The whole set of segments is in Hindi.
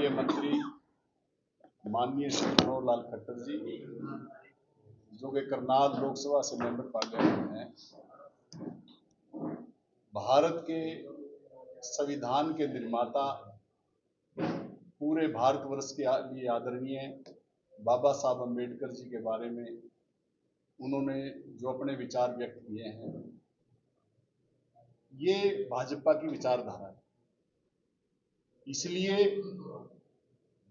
केंद्रीय मंत्री माननीय श्री मनोहर लाल खट्टर जी, जो कि करनाल लोकसभा से मेंबर पार्लियामेंट हैं, भारत के संविधान के निर्माता, पूरे भारतवर्ष के लिए आदरणीय बाबा साहब अम्बेडकर जी के बारे में उन्होंने जो अपने विचार व्यक्त किए हैं, ये भाजपा की विचारधारा है। इसलिए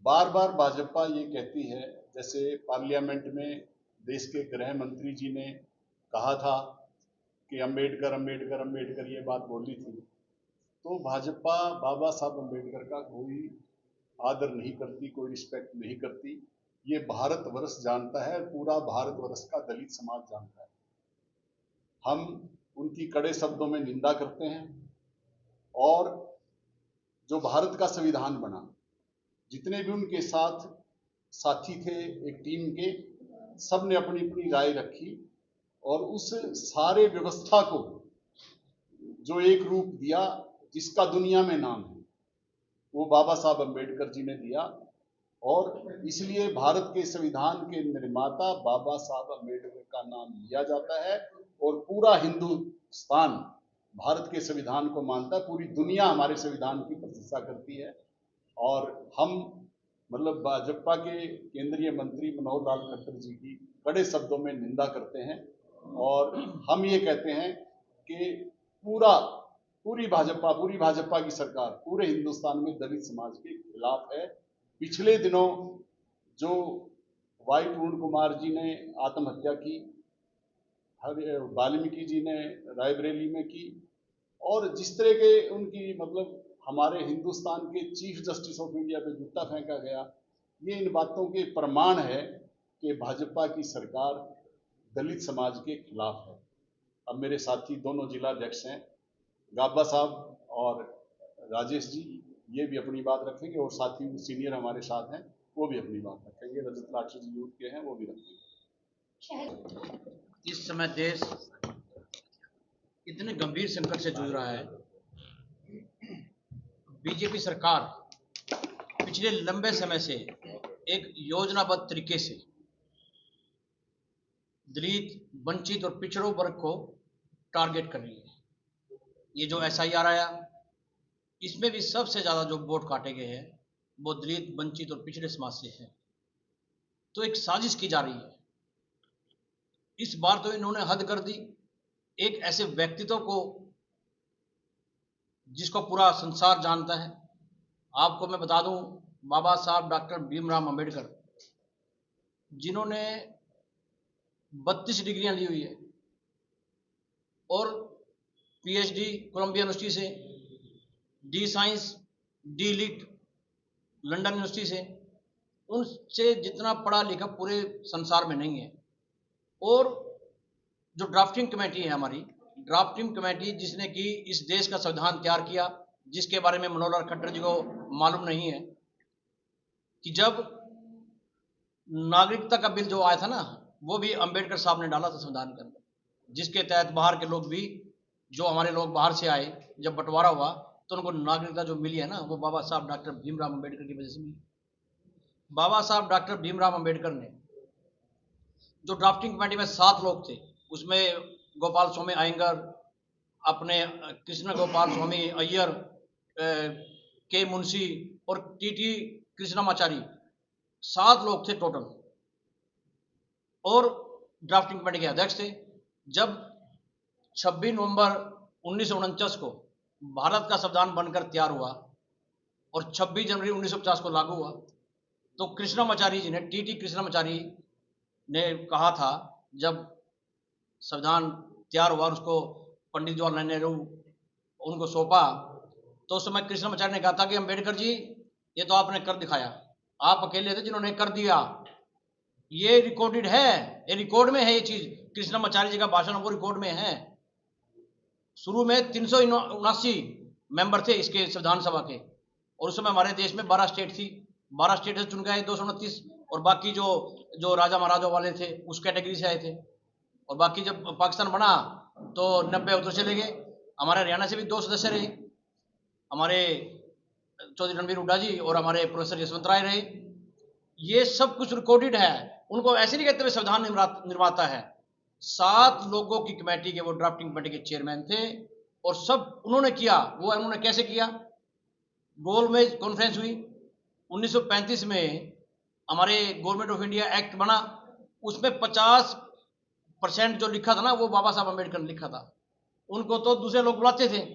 बार बार भाजपा ये कहती है, जैसे पार्लियामेंट में देश के गृह मंत्री जी ने कहा था कि अम्बेडकर अम्बेडकर अम्बेडकर ये बात बोली थी, तो भाजपा बाबा साहब अम्बेडकर का कोई आदर नहीं करती, कोई रिस्पेक्ट नहीं करती। ये भारतवर्ष जानता है, पूरा भारतवर्ष का दलित समाज जानता है। हम उनकी कड़े शब्दों में निंदा करते हैं और जो भारत का संविधान बना, जितने भी उनके साथ साथी थे एक टीम के, सब ने अपनी अपनी राय रखी और उस सारे व्यवस्था को जो एक रूप दिया जिसका दुनिया में नाम है, वो बाबा साहब अम्बेडकर जी ने दिया। और इसलिए भारत के संविधान के निर्माता बाबा साहब अम्बेडकर का नाम लिया जाता है और पूरा हिंदुस्तान भारत के संविधान को मानता है। पूरी दुनिया हमारे संविधान की प्रशंसा करती है और हम भाजपा के केंद्रीय मंत्री मनोहर लाल खट्टर जी की कड़े शब्दों में निंदा करते हैं और हम ये कहते हैं कि पूरी भाजपा की सरकार पूरे हिंदुस्तान में दलित समाज के खिलाफ है। पिछले दिनों जो वाई पूर्ण कुमार जी ने आत्महत्या की, वाल्मीकि जी ने रायबरेली में की, और जिस तरह के उनकी हमारे हिंदुस्तान के चीफ जस्टिस ऑफ इंडिया पे जूता फेंका गया, ये इन बातों के प्रमाण है कि भाजपा की सरकार दलित समाज के खिलाफ है। अब मेरे साथी दोनों जिलाध्यक्ष हैं, गाबा साहब और राजेश जी, ये भी अपनी बात रखेंगे और साथी सीनियर हमारे साथ हैं, वो भी अपनी बात रखेंगे। रजत लाठी जी यूथ के हैं, वो भी रखेंगे। इस समय देश इतने गंभीर संकट से जूझ रहा है। बीजेपी सरकार पिछले लंबे समय से एक योजनाबद्ध तरीके से दलित, वंचित और पिछड़ों वर्ग को टारगेट कर रही है। ये जो SIR आया, इसमें भी सबसे ज़्यादा जो वोट काटे गए हैं वो दलित, वंचित और पिछड़े समाज से है। तो एक साजिश की जा रही है। इस बार तो इन्होंने हद कर दी। एक ऐसे व्यक्तित्व को जिसको पूरा संसार जानता है, आपको मैं बता दूं, बाबा साहब डॉक्टर भीमराव अंबेडकर, जिन्होंने 32 डिग्रियां ली हुई है और PhD कोलंबिया यूनिवर्सिटी से, D science, D Litt London University से, उनसे जितना पढ़ा लिखा पूरे संसार में नहीं है। और जो ड्राफ्टिंग कमेटी है हमारी, ड्राफ्टिंग कमेटी जिसने कि इस देश का संविधान तैयार किया, जिसके बारे में मनोहर लाल खट्टर जी को मालूम नहीं है कि जब नागरिकता का बिल जो आया था ना, वो भी अंबेडकर साहब ने डाला था संविधान के अंदर, जिसके तहत बाहर के लोग भी, जो हमारे लोग बाहर से आए, जब बंटवारा हुआ तो उनको नागरिकता जो मिली है ना, वो बाबा साहब डॉक्टर भीमराव अंबेडकर की वजह से मिली। बाबा साहब डॉक्टर भीमराव अंबेडकर ने, जो ड्राफ्टिंग कमेटी में 7 लोग थे, उसमें गोपाल स्वामी अयंगर, अपने कृष्ण गोपाल स्वामी अय्यर, के मुंशी और TT कृष्णमाचारी, 7 लोग थे टोटल और ड्राफ्टिंग कमेटी के अध्यक्ष थे। जब 26 नवंबर 1949 को भारत का संविधान बनकर तैयार हुआ और 26 जनवरी 1950 को लागू हुआ, तो कृष्णमाचारी जी ने, TT कृष्णमाचारी ने कहा था, जब संविधान तैयार हुआ और उसको पंडित जवाहरलाल नेहरू उनको सौंपा, तो उस समय कृष्णमाचारी ने कहा था कि अंबेडकर जी, ये तो आपने कर दिखाया, आप अकेले थे जिन्होंने कर दिया, ये रिकॉर्डेड है, ये रिकॉर्ड में है, ये चीज कृष्णमाचारी जी का भाषण वो रिकॉर्ड में है। शुरू में 379 मेंबर थे इसके संविधान सभा के, और उस समय हमारे देश में 12 स्टेट थी, 12 स्टेट से चुन गए 229, और बाकी जो राजा महाराजा वाले थे उस कैटेगरी से आए थे, और बाकी जब पाकिस्तान बना तो 90 उधर चले गए। हमारे हरियाणा से भी 2 सदस्य रहे, हमारे चौधरी रणवीर हुड्डा जी और हमारे प्रोफेसर यशवंत राय रहे। ये सब कुछ रिकॉर्डेड है। उनको ऐसे नहीं कहते हुए संविधान निर्माता है। 7 लोगों की कमेटी के वो ड्राफ्टिंग कमेटी के चेयरमैन थे और सब उन्होंने किया। वो उन्होंने कैसे किया? गोलमेज कॉन्फ्रेंस हुई 1935 में, हमारे गवर्नमेंट ऑफ इंडिया एक्ट बना, उसमें 50% जो लिखा था ना वो बाबा साहब अम्बेडकर ने लिखा था। उनको तो दूसरे लोग बुलाते थे,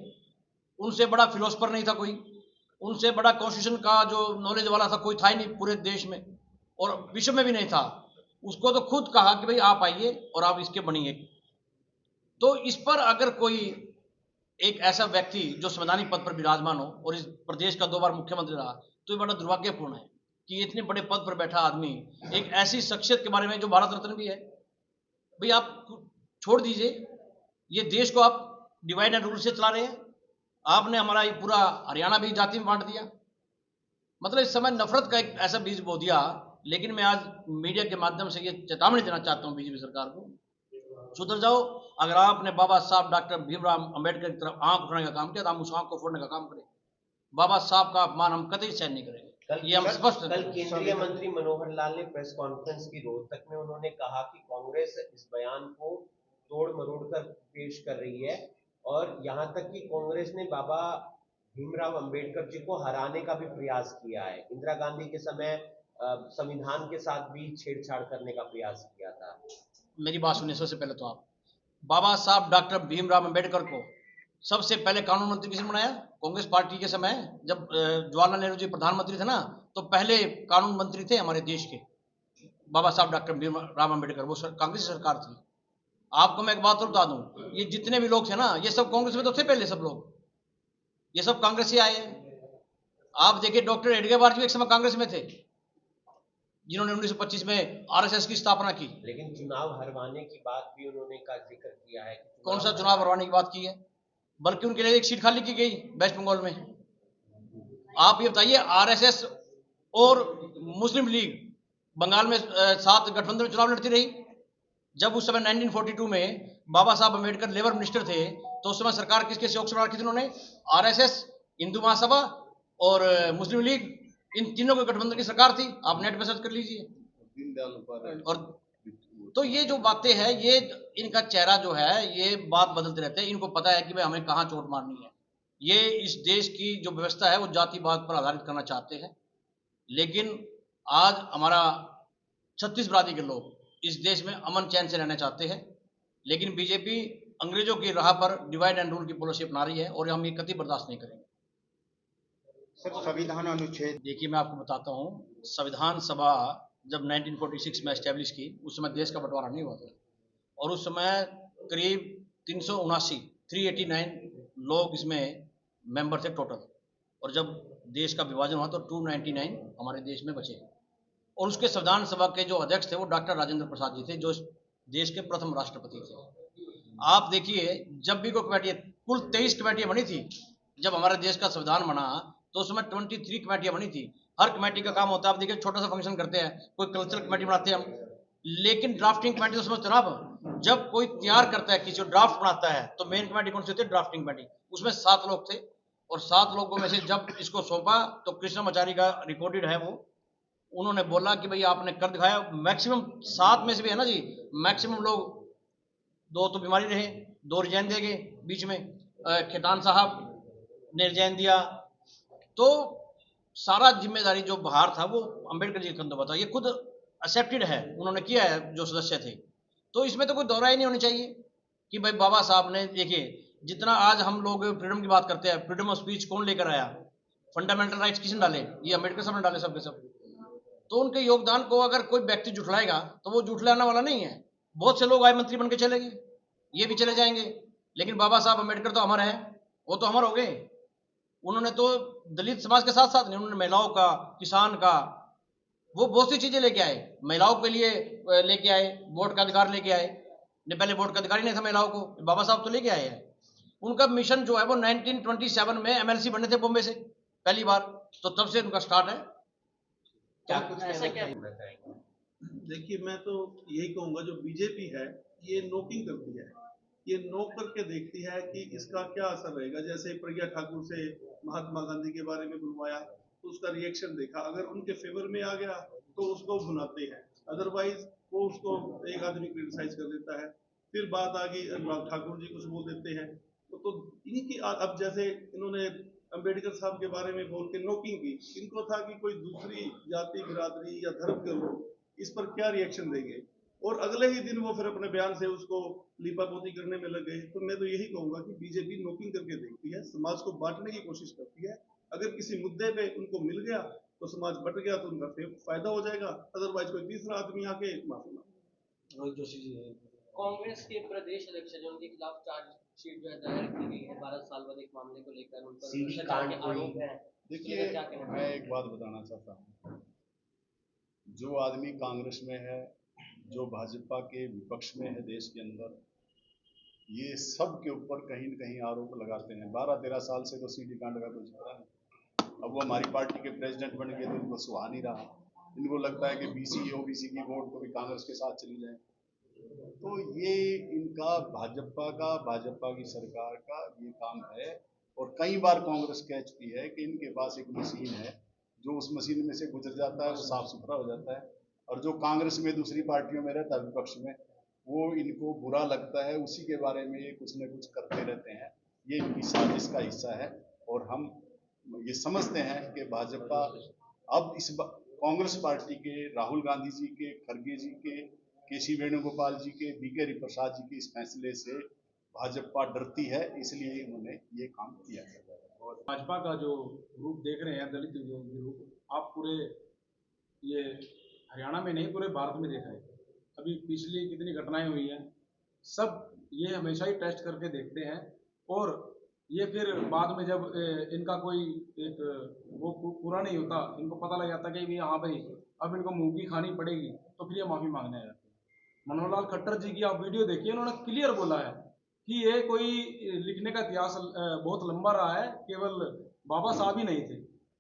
उनसे बड़ा फिलोसफर नहीं था कोई, उनसे बड़ा कॉन्स्टिट्यूशन का जो नॉलेज वाला था कोई था ही नहीं पूरे देश में और विश्व में भी नहीं था। उसको तो खुद कहा कि भाई आप आइए और आप इसके बनिए। तो इस पर अगर कोई एक ऐसा व्यक्ति जो संवैधानिक पद पर विराजमान हो और इस प्रदेश का 2 बार मुख्यमंत्री रहा, तो ये बड़ा दुर्भाग्यपूर्ण है कि इतने बड़े पद पर बैठा आदमी एक ऐसी शख्सियत के बारे में जो भारत रत्न भी है, भाई आप छोड़ दीजिए। ये देश को आप डिवाइड एंड रूल से चला रहे हैं। आपने हमारा ये पूरा हरियाणा भी जाति में बांट दिया। मतलब इस समय नफरत का एक ऐसा बीज बो दिया। लेकिन मैं आज मीडिया के माध्यम से ये चेतावनी देना चाहता हूँ बीजेपी सरकार को, सुधर जाओ। अगर आपने बाबा साहब डॉक्टर भीमराव अंबेडकर की तरफ आंख उठाने का काम किया तो हम उस आंख को फोड़ने का काम करें। बाबा साहब का अपमान हम कतई सहन नहीं करेंगे, ये हम स्पष्ट। कल केंद्रीय मंत्री मनोहर लाल ने प्रेस कॉन्फ्रेंस की रोहतक में उन्होंने कहा कि कांग्रेस इस बयान को तोड़ मरोड़ कर पेश कर रही है और यहां तक कि कांग्रेस ने बाबा भीमराव अंबेडकर जी को हराने का भी प्रयास किया है। इंदिरा गांधी के समय संविधान के साथ भी छेड़छाड़ करने का प्रयास किया था। मेरी बात सुनिए। सबसे पहले तो आप बाबा साहब डॉक्टर भीमराव अंबेडकर को सबसे पहले कानून मंत्री किसने बनाया? कांग्रेस पार्टी के समय जब जवाहरलाल नेहरू जी प्रधानमंत्री थे ना, तो पहले कानून मंत्री थे हमारे देश के बाबा साहब डॉक्टर भीमराव अंबेडकर। वो कांग्रेस सरकार थी। आपको मैं एक बात और बता दूं, ये जितने भी लोग थे ना, ये सब कांग्रेस में तो थे पहले। सब लोग ये सब कांग्रेस से आए हैं। आप देखिए डॉक्टर एडगर जी एक समय कांग्रेस में थे, जिन्होंने 1925 में आरएसएस की स्थापना की। लेकिन चुनाव हरवाने की बात भी उन्होंने का जिक्र किया है। कौन सा चुनाव हरवाने की बात की है? बल्कि उनके लिए एक सीट खाली की गई वेस्ट बंगाल में। आप ये बताइए, आरएसएस और मुस्लिम लीग बंगाल में साथ गठबंधन में चुनाव लड़ती रही। जब उस समय 1942 में बाबा साहब अम्बेडकर लेबर मिनिस्टर थे, तो उस समय सरकार किसके सहयोग से रखी थी उन्होंने? आरएसएस, हिंदू महासभा और मुस्लिम लीग, इन तीनों के गठबंधन की सरकार थी। आप नेट पे सर्च कर लीजिए। और तो ये जो बातें हैं, ये इनका चेहरा जो है, ये बात बदलते रहते हैं। इनको पता है कि भाई हमें कहाँ चोट मारनी है। ये इस देश की जो व्यवस्था है वो जातिवाद पर आधारित करना चाहते हैं। लेकिन आज हमारा 36 बरादरी के लोग इस देश में अमन चैन से रहना चाहते हैं। लेकिन बीजेपी अंग्रेजों की राह पर डिवाइड एंड रूल की पॉलिसी अपना रही है और हम ये कभी बर्दाश्त नहीं करेंगे। सर, संविधान अनुच्छेद, देखिए मैं आपको बताता हूँ, संविधान सभा जब 1946 में एस्टेब्लिश की, उस समय देश का बंटवारा नहीं हुआ था और उस समय करीब 389 लोग इसमें मेंबर थे टोटल। और जब देश का विभाजन हुआ तो 299 हमारे देश में बचे। और उसके संविधान सभा के जो अध्यक्ष थे वो डॉक्टर राजेंद्र प्रसाद जी थे, जो देश के प्रथम राष्ट्रपति थे। आप देखिए, जब भी कोई कमेटी, कुल 23 कमेटियां बनी थी जब हमारे देश का संविधान बना, तो उस समय 23 कमेटियां बनी थी। हर कमेटी का काम होता है, आप देखिए छोटा सा फंक्शन करते हैं, कोई कल्चरल कमेटी बनाते हैं हम, लेकिन ड्राफ्टिंग कमेटी तो समझते ना आप, जब कोई तैयार करता है, किसी ड्राफ्ट बनाता है, तो मेन कमेटी कौन सी होती है? Drafting committee. उसमें 7 लोग थे और 7 लोगों में से जब इसको सौंपा तो कृष्णमाचारी का रिकॉर्डेड है वो, उन्होंने बोला कि भाई आपने कर दिखाया। मैक्सिमम 7 में से भी है ना जी, मैक्सिमम लोग, 2 तो बीमारी रहे, 2 रिजाइन दे गए बीच में, खेतान साहब ने रिजाइन दिया। तो सारा जिम्मेदारी जो भार था वो अंबेडकर जी के कंधों पर था। ये खुद एक्सेप्टेड है, उन्होंने किया है जो सदस्य थे। तो इसमें तो कोई दोहराई नहीं होनी चाहिए कि भाई बाबा साहब ने, देखिए जितना आज हम लोग फ्रीडम की बात करते हैं, फ्रीडम ऑफ स्पीच कौन लेकर आया? फंडामेंटल राइट्स किसने डाले? ये अंबेडकर साहब ने डाले, सबके सब। तो उनके योगदान को अगर कोई व्यक्ति जुटलाएगा तो वो जुटलाने वाला नहीं है। बहुत से लोग आए मंत्री बन के चले गए, ये भी चले जाएंगे, लेकिन बाबा साहब अम्बेडकर तो अमर है, वो तो अमर हो गए। उन्होंने तो दलित समाज के साथ साथ नहीं, उन्होंने महिलाओं का, किसान का, वो बहुत सी चीजें लेके आए। महिलाओं के लिए लेके आए, वोट का अधिकार लेके आए। ने पहले वोट का अधिकार ही नहीं था महिलाओं को, बाबा साहब तो लेके आए हैं। उनका मिशन जो है वो 1927 में एमएलसी बने थे बॉम्बे से पहली बार, तो तब से उनका स्टार्ट है। क्या कुछ ऐसा क्या? देखिए, मैं तो यही कहूंगा, जो बीजेपी है ये नोकिंग करती है, ये नोक करके देखती है कि इसका क्या असर रहेगा। जैसे प्रज्ञा ठाकुर से महात्मा गांधी के बारे में बुलवाया तो उसका रिएक्शन देखा, अगर उनके फेवर में आ गया तो उसको भुनाते हैं, अदरवाइज वो उसको एक आदमी क्रिटिसाइज कर देता है। फिर बात आ गई अनुराग ठाकुर जी कुछ बोल देते हैं तो इनकी अब जैसे इन्होंने अंबेडकर साहब के बारे में बोल के नोकिंग की, इनको था कि कोई दूसरी जाति बिरादरी या धर्म के लोग इस पर क्या रिएक्शन देंगे, और अगले ही दिन वो फिर अपने बयान से उसको लीपापोती करने में लग गए। तो मैं तो यही कहूंगा कि बीजेपी नोकिंग करके देखती है, समाज को बांटने की कोशिश करती है। अगर किसी मुद्दे पे उनको मिल गया तो समाज बट गया तो उनका फायदा हो जाएगा, अदरवाइज कोई तीसरा आदमी आके माफी मांगे। रोहित जोशी जी कांग्रेस के प्रदेश अध्यक्ष हैं, उनके खिलाफ चार्जशीट जो है दायर की गई है 12 साल बाद एक मामले को लेकर, उन पर सीडी भ्रष्टाचार के कांड कोई- आरोप हैं। देखिए, क्या कहना मैं एक बात बताना चाहता हूँ, जो आदमी कांग्रेस में है, जो भाजपा के विपक्ष में है देश के अंदर, ये सब के ऊपर कहीं न कहीं आरोप लगाते हैं। 12-13 साल से तो सीडी कांड का कोई जिक्र नहीं। अब वो हमारी पार्टी के प्रेसिडेंट बन गए तो इनको सुहा नहीं रहा, इनको लगता है कि बीसी ओबीसी की वोट तो भी कांग्रेस के साथ चली जाए। तो ये इनका भाजपा की सरकार का ये काम है, और कई बार कांग्रेस कह चुकी है कि इनके पास एक मशीन है, जो उस मशीन में से गुजर जाता है वो साफ सुथरा हो जाता है, और जो कांग्रेस में दूसरी पार्टियों में रहता है विपक्ष में, वो इनको बुरा लगता है, उसी के बारे में ये कुछ न कुछ करते रहते हैं। ये इनकी साजिश का हिस्सा है, और हम ये समझते हैं कि भाजपा अब कांग्रेस पार्टी के, राहुल गांधी जी के, खड़गे जी के, केसी वेणुगोपाल जी के, बीके हरिप्रसाद जी के इस फैसले से भाजपा डरती है, इसलिए उन्होंने ये काम किया है। और भाजपा का जो रूप देख रहे हैं, दलित जो रूप, आप पूरे ये हरियाणा में नहीं पूरे भारत में देखा है। अभी पिछली कितनी घटनाएं हुई हैं, सब ये हमेशा ही टेस्ट करके देखते हैं, और ये फिर बाद में जब इनका कोई एक वो पूरा नहीं होता, इनको पता लग जाता कि हाँ भाई अब इनको मूंगी खानी पड़ेगी, तो फिर ये माफी मांगने आ जाते हैं। मनोहर लाल खट्टर जी की आप वीडियो देखिए, उन्होंने क्लियर बोला है कि ये कोई लिखने का इतिहास बहुत लंबा रहा है, केवल बाबा साहब ही नहीं थे।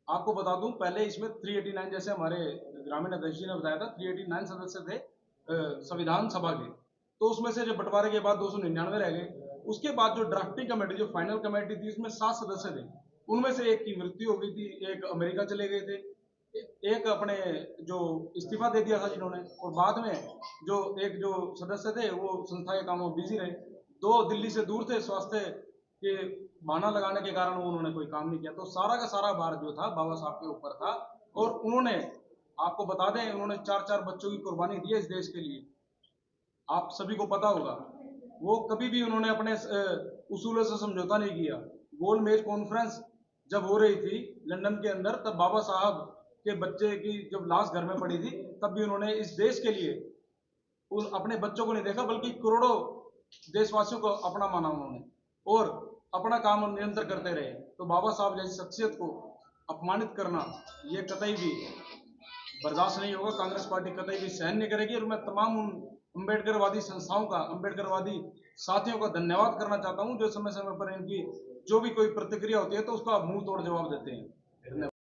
आपको बता दूं, पहले इसमें 389, जैसे हमारे ग्रामीण अध्यक्ष जी ने बताया था, 389 सदस्य थे संविधान सभा के, तो उसमें से जब बंटवारे के बाद 299 रह गए। उसके बाद जो ड्राफ्टिंग कमेटी, जो फाइनल कमेटी थी, उसमें 7 सदस्य थे, उनमें से एक की मृत्यु हो गई थी, एक अमेरिका चले गए थे, एक अपने जो इस्तीफा दे दिया था जिन्होंने, और बाद में जो सदस्य थे वो संस्था के कामों में बिजी रहे। 2 दिल्ली से दूर थे, स्वास्थ्य के बहाना लगाने के कारण उन्होंने कोई काम नहीं किया। तो सारा का सारा भार जो था बाबा साहब के ऊपर था, और उन्होंने, आपको बता दें, उन्होंने 4-4 बच्चों की कुर्बानी दी है इस देश के लिए, आप सभी को पता होगा। वो कभी भी उन्होंने अपने उसूलों से समझौता नहीं किया। गोल मेज कॉन्फ्रेंस जब हो रही थी लंदन के अंदर, तब बाबा साहब के बच्चे की जब लाश घर में पड़ी थी, तब भी उन्होंने इस देश के लिए अपने बच्चों को नहीं देखा, बल्कि करोड़ों देशवासियों को अपना माना उन्होंने, और अपना काम निरंतर करते रहे। तो बाबा साहब जैसी शख्सियत को अपमानित करना ये कतई भी बर्दाश्त नहीं होगा, कांग्रेस पार्टी कतई भी सहन नहीं करेगी। और मैं तमाम उन अम्बेडकरवादी संस्थाओं का, अम्बेडकरवादी साथियों का धन्यवाद करना चाहता हूं, जो समय समय पर इनकी जो भी कोई प्रतिक्रिया होती है तो उसका मुंह तोड़ जवाब देते हैं।